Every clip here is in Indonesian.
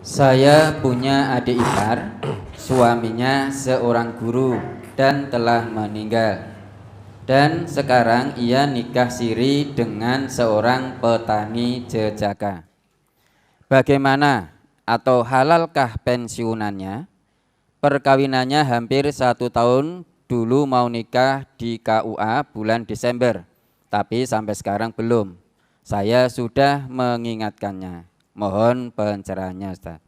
Saya punya adik ipar, suaminya seorang guru dan telah meninggal. Dan sekarang ia nikah siri dengan seorang petani jejaka. Bagaimana atau halalkah pensiunannya? Perkawinannya hampir 1 tahun, dulu mau nikah di KUA bulan Desember, tapi sampai sekarang belum. Saya sudah mengingatkannya. Mohon pencerahannya, Ustaz.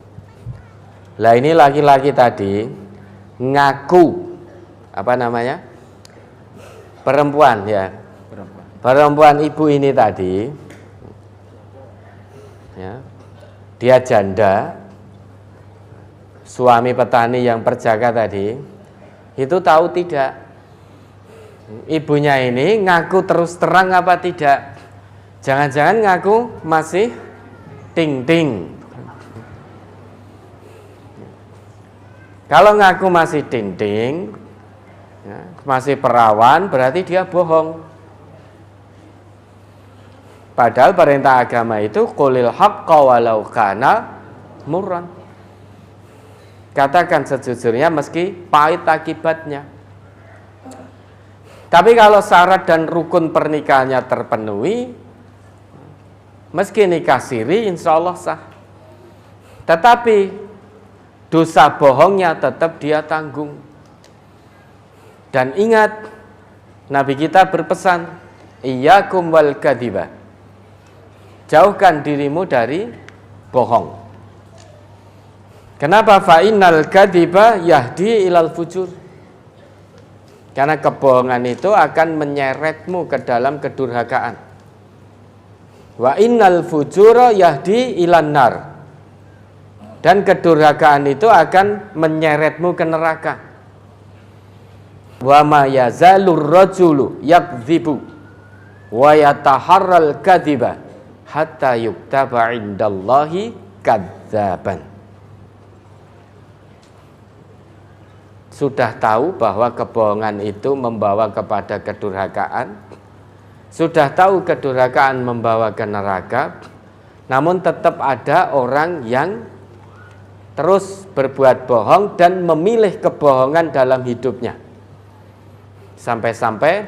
Lah ini laki-laki tadi ngaku apa namanya? Perempuan ya. Perempuan ibu ini tadi ya. Dia janda, suami petani yang perjaka tadi, itu tahu tidak ibunya ini ngaku terus terang apa tidak? Jangan-jangan ngaku masih ting-ting. Kalau ngaku masih ting-ting, ya, masih perawan, berarti dia bohong. Padahal perintah agama itu qulil haqqa walau kana murran. Katakan sejujurnya meski pahit akibatnya. Tapi kalau syarat dan rukun pernikahannya terpenuhi, meski nikah siri insya Allah sah. Tetapi dosa bohongnya tetap dia tanggung. Dan ingat, Nabi kita berpesan, iyyakum wal kadhiba. Jauhkan dirimu dari bohong. Kenapa? Fa innal kadhiba yahdi ilal fujur. Karena kebohongan itu akan menyeretmu ke dalam kedurhakaan. Wa innal fujura yahdi ilan nar. Dan kedurhakaan itu akan menyeretmu ke neraka. Wa ma yazalur rajulu yakdzibu wa yataharral kadhiba hatta yuktaba indallahi kadzaban. Sudah tahu bahwa kebohongan itu membawa kepada kedurhakaan, sudah tahu kedurhakaan membawa ke neraka, namun tetap ada orang yang terus berbuat bohong dan memilih kebohongan dalam hidupnya. Sampai-sampai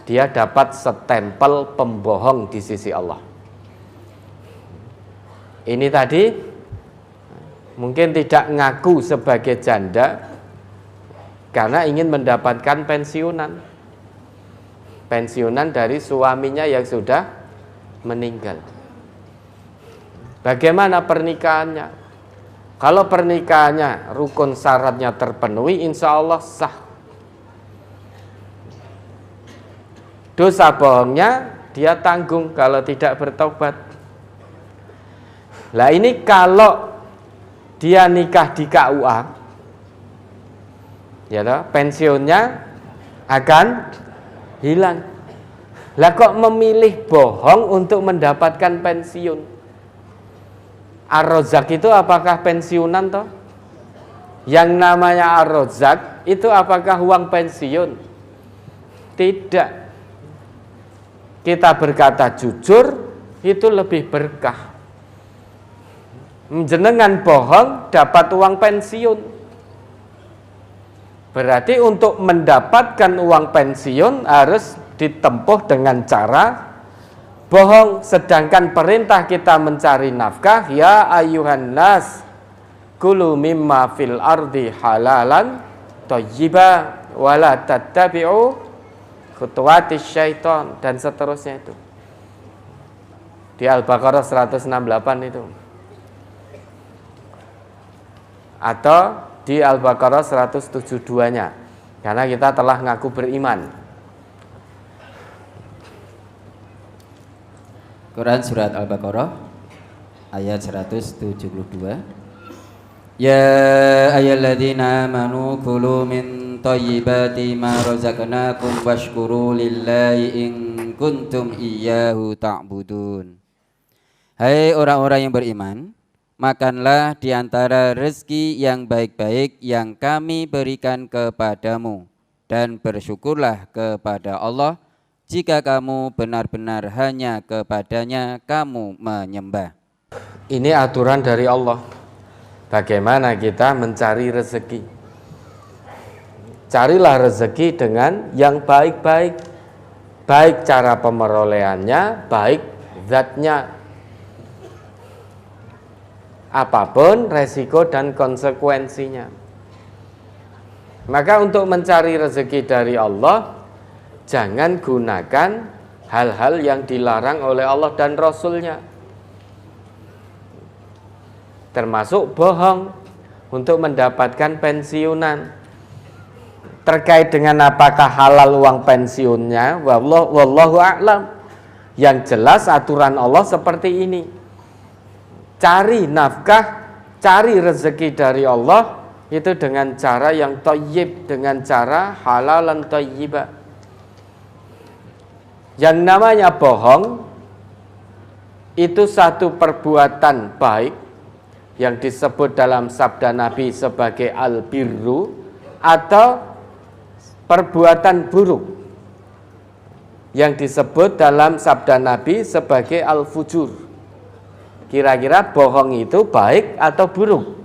dia dapat stempel pembohong di sisi Allah. Ini tadi mungkin tidak ngaku sebagai janda karena ingin mendapatkan pensiunan. Pensiunan dari suaminya yang sudah meninggal. Bagaimana pernikahannya? Kalau pernikahannya rukun syaratnya terpenuhi, insya Allah sah. Dosa bohongnya dia tanggung kalau tidak bertobat. Lah ini kalau dia nikah di KUA, ya toh, pensiunnya akan hilang. Lah kok memilih bohong untuk mendapatkan pensiun? Ar-Razzaq itu apakah pensiunan toh? Yang namanya Ar-Razzaq itu apakah uang pensiun? Tidak. Kita berkata jujur itu lebih berkah. Jenengan bohong dapat uang pensiun. Berarti untuk mendapatkan uang pensiun harus ditempuh dengan cara bohong, sedangkan perintah kita mencari nafkah, ya ayyuhan nas kulu mimma fil ardi halalan thayyiba wala tattabi'u khutuwatis syaiton, dan seterusnya itu. Di Al-Baqarah 168 itu. Atau di Al-Baqarah 172-nya. Karena kita telah ngaku beriman. Quran surat Al-Baqarah ayat 172. Ya ayyuhalladzina amanu kulu min thayyibati ma razaqnakum washkuru lillahi in kuntum iyyahu ta'budun. Hai orang-orang yang beriman, makanlah di antara rezeki yang baik-baik yang kami berikan kepadamu dan bersyukurlah kepada Allah jika kamu benar-benar hanya kepadanya kamu menyembah. Ini aturan dari Allah. bagaimana kita mencari rezeki. Carilah rezeki dengan yang baik-baik, baik cara pemerolehannya, baik zatnya. Apapun resiko dan konsekuensinya. Maka untuk mencari rezeki dari Allah, jangan gunakan hal-hal yang dilarang oleh Allah dan Rasul-Nya. Termasuk bohong untuk mendapatkan pensiunan. Terkait dengan apakah halal uang pensiunnya, wallahu a'lam. Yang jelas aturan Allah seperti ini. Cari nafkah, cari rezeki dari Allah itu dengan cara yang thayyib, dengan cara halalan thayyibah. Yang namanya bohong itu satu perbuatan baik yang disebut dalam sabda Nabi sebagai al-birru, atau perbuatan buruk yang disebut dalam sabda Nabi sebagai al-fujur. Kira-kira bohong itu baik atau buruk?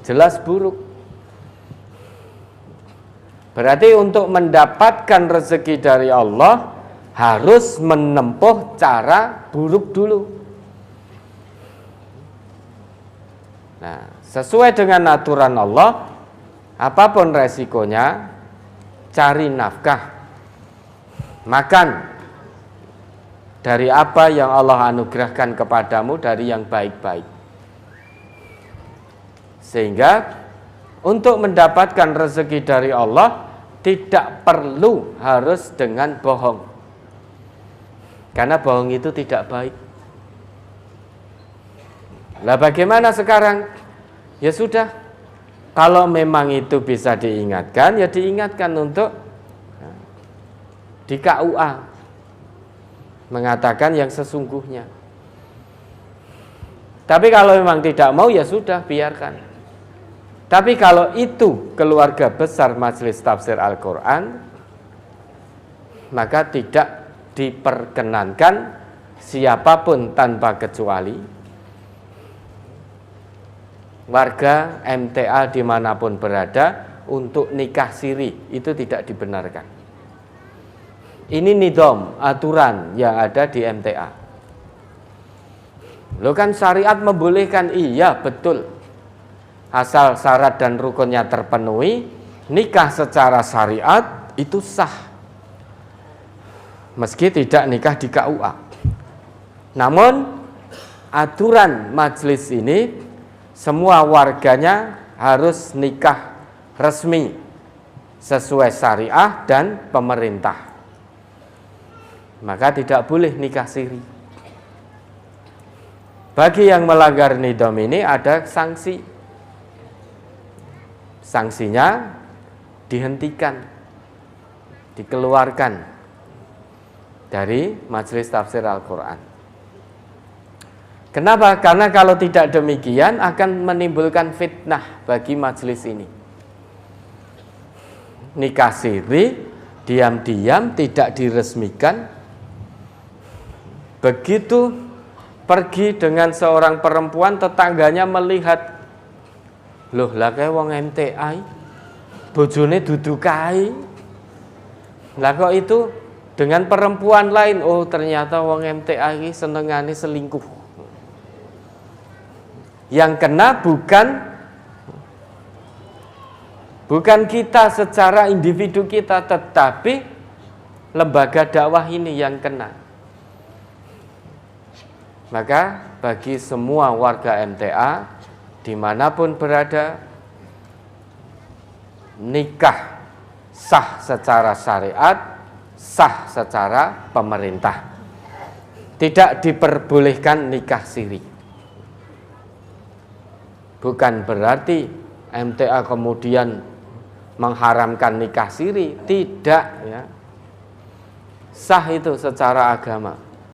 Jelas buruk. Berarti untuk mendapatkan rezeki dari Allah harus menempuh cara buruk dulu. Nah, sesuai dengan aturan Allah, apapun resikonya, cari nafkah, makan dari apa yang Allah anugerahkan kepadamu dari yang baik-baik. Sehingga untuk mendapatkan rezeki dari Allah tidak perlu harus dengan bohong. Karena bohong itu tidak baik. Lah bagaimana sekarang? Ya sudah, kalau memang itu bisa diingatkan, ya diingatkan untuk di KUA mengatakan yang sesungguhnya. Tapi kalau memang tidak mau, ya sudah, biarkan. Tapi kalau itu keluarga besar Majelis Tafsir Al-Quran, maka tidak diperkenankan siapapun tanpa kecuali warga MTA dimanapun berada untuk nikah siri. Itu tidak dibenarkan. Ini nidom, aturan yang ada di MTA. Lo kan syariat membolehkan, iya betul. Asal syarat dan rukunnya terpenuhi, nikah secara syariat itu sah. Meski tidak nikah di KUA. Namun aturan majelis ini semua warganya harus nikah resmi sesuai syariah dan pemerintah. Maka tidak boleh nikah siri. Bagi yang melanggar nidom ini ada sanksi. Sanksinya dihentikan, dikeluarkan dari Majelis Tafsir Al-Quran. Kenapa? Karena kalau tidak demikian akan menimbulkan fitnah bagi majelis ini. Nikah siri, diam-diam tidak diresmikan. Begitu pergi dengan seorang perempuan, tetangganya melihat, loh lah kayak wong MTA, bojone dudukai. Lah kok itu dengan perempuan lain, oh ternyata wong MTA ini senengane selingkuh. Yang kena bukan kita secara individu kita, tetapi lembaga dakwah ini yang kena. Maka bagi semua warga MTA dimanapun berada, nikah sah secara syariat, sah secara pemerintah. Tidak diperbolehkan nikah siri. Bukan berarti MTA kemudian mengharamkan nikah siri, tidak ya. Sah itu secara agama.